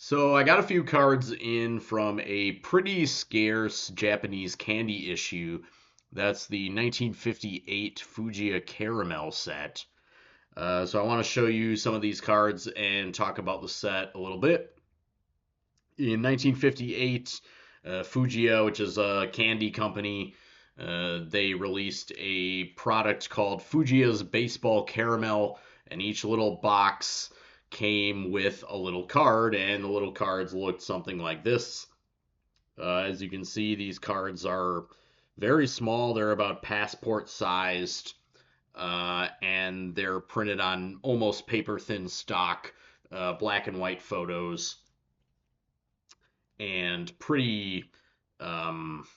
So I got a few cards in from a pretty scarce Japanese candy issue. That's the 1958 Fujiya Caramel set. So I want to show you some of these cards and talk about the set a little bit. In 1958, Fujiya, which is a candy company, they released a product called Fujiya's Baseball Caramel, and each little box came with a little card, and the little cards looked something like this. As you can see, these cards are very small. They're about passport sized, and they're printed on almost paper thin stock, black and white photos, and pretty um,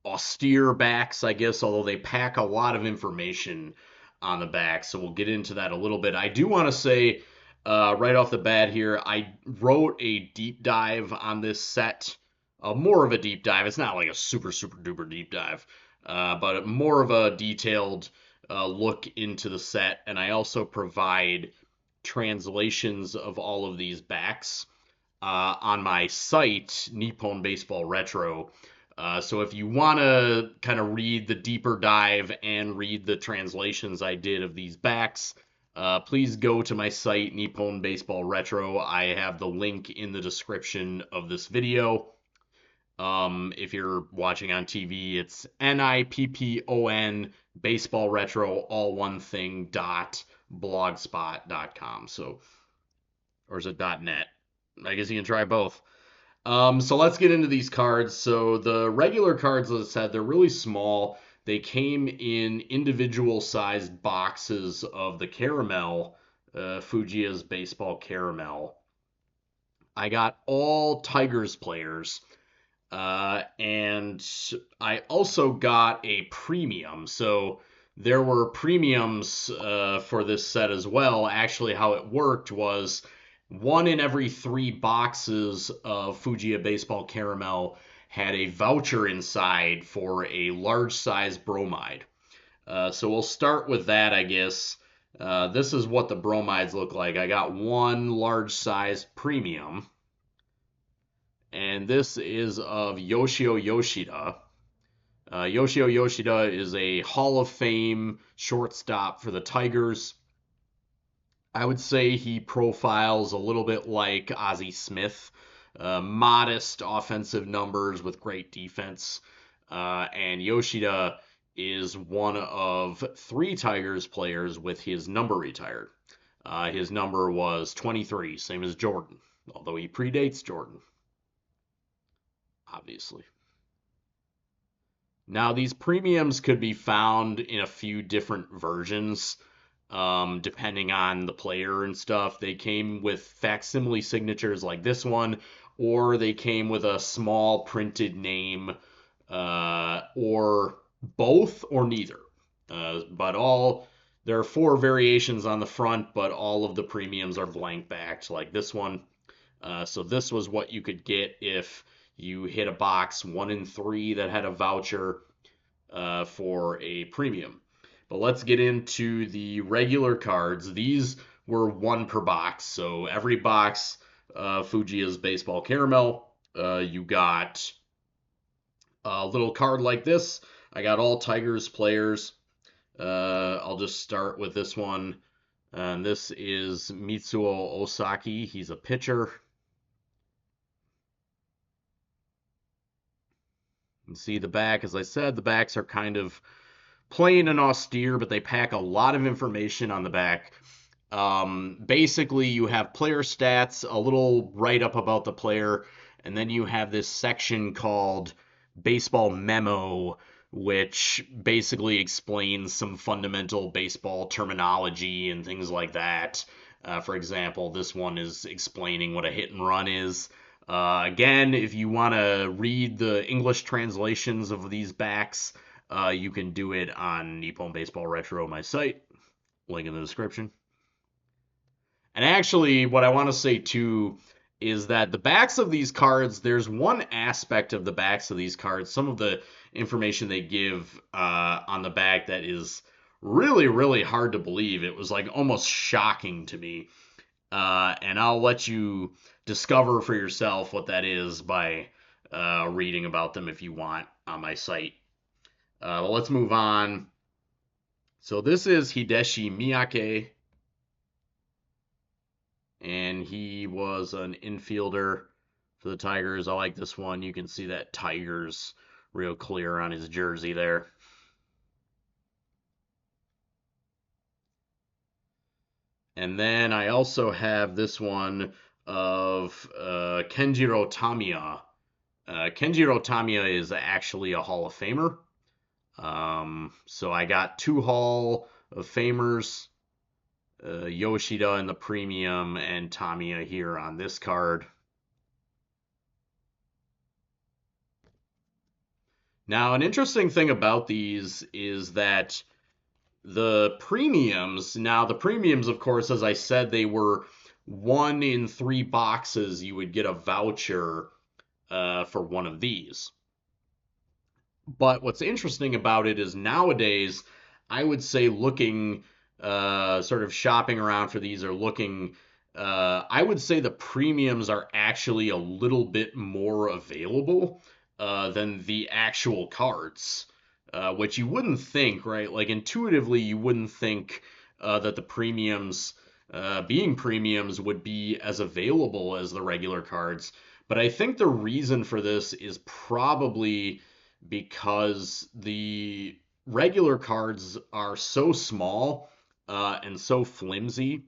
austere backs, I guess, although they pack a lot of information on the back. So we'll get into that a little bit. I do want to say right off the bat here, I wrote a deep dive on this set. More of a deep dive. It's not like a super, super duper deep dive, but more of a detailed look into the set. And I also provide translations of all of these backs on my site, Nippon Baseball Retro. So if you want to kind of read the deeper dive and read the translations I did of these backs, please go to my site, Nippon Baseball Retro. I have the link in the description of this video. If you're watching on TV, it's NIPPON Baseball Retro, all one thing, .blogspot.com. So, or is it .net? I guess you can try both. So let's get into these cards. So the regular cards, as I said, they're really small. They came in individual sized boxes of the caramel, Fujiya's Baseball Caramel. I got all Tigers players, and I also got a premium. So there were premiums for this set as well. Actually, how it worked was one in every three boxes of Fujiya Baseball Caramel had a voucher inside for a large size bromide. So we'll start with that, I guess. This is what the bromides look like. I got one large size premium, and this is of Yoshio Yoshida. Yoshio Yoshida is a Hall of Fame shortstop for the Tigers. I would say he profiles a little bit like Ozzie Smith. Modest offensive numbers with great defense. And Yoshida is one of three Tigers players with his number retired. His number was 23, same as Jordan, although he predates Jordan, obviously. Now, these premiums could be found in a few different versions, depending on the player and stuff. They came with facsimile signatures like this one, or they came with a small printed name, or both, or neither. But all there are four variations on the front, but all of the premiums are blank backed like this one. So this was what you could get if you hit a box 1 in 3 that had a voucher for a premium. But let's get into the regular cards. These were one per box. So every box, Fujiya's Baseball Caramel, you got a little card like this. I got all Tigers players. I'll just start with this one. And this is Mitsuo Osaki. He's a pitcher. You can see the back. As I said, the backs are kind of plain and austere, but they pack a lot of information on the back. Basically, you have player stats, a little write up about the player, and then you have this section called Baseball Memo, which basically explains some fundamental baseball terminology and things like that. For example, this one is explaining what a hit and run is. Again, if you want to read the English translations of these backs, you can do it on Nippon Baseball Retro, my site. Link in the description. And actually, what I want to say too is that the backs of these cards, there's one aspect of the backs of these cards, some of the information they give on the back that is really, really hard to believe. It was like almost shocking to me. And I'll let you discover for yourself what that is by reading about them if you want on my site. But let's move on. So this is Hideshi Miyake, and he was an infielder for the Tigers. I like this one. You can see that Tigers real clear on his jersey there. And then I also have this one of Kenjiro Tamiya. Kenjiro Tamiya is actually a Hall of Famer. So I got two Hall of Famers, Yoshida in the premium and Tamiya here on this card. Now, an interesting thing about these is that the premiums, of course, as I said, they were 1 in 3 boxes. You would get a voucher for one of these. But what's interesting about it is nowadays, I would say looking, sort of shopping around for these or looking, I would say the premiums are actually a little bit more available than the actual cards, which you wouldn't think, right? Like intuitively, you wouldn't think that the premiums, being premiums, would be as available as the regular cards. But I think the reason for this is probably because the regular cards are so small and so flimsy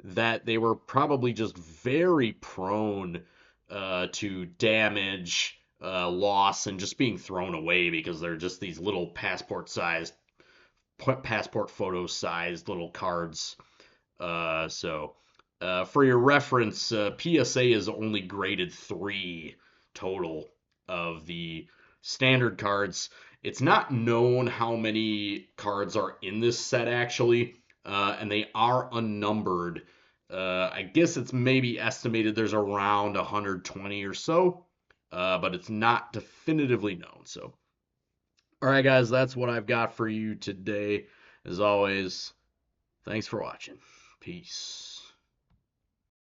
that they were probably just very prone to damage, loss, and just being thrown away because they're just these little passport photo sized little cards. For your reference, PSA is only graded 3 total of the standard cards. It's not known how many cards are in this set actually, and they are unnumbered. I guess it's maybe estimated there's around 120 or so, but it's not definitively known. So, all right, guys, that's what I've got for you today. As always, thanks for watching. Peace.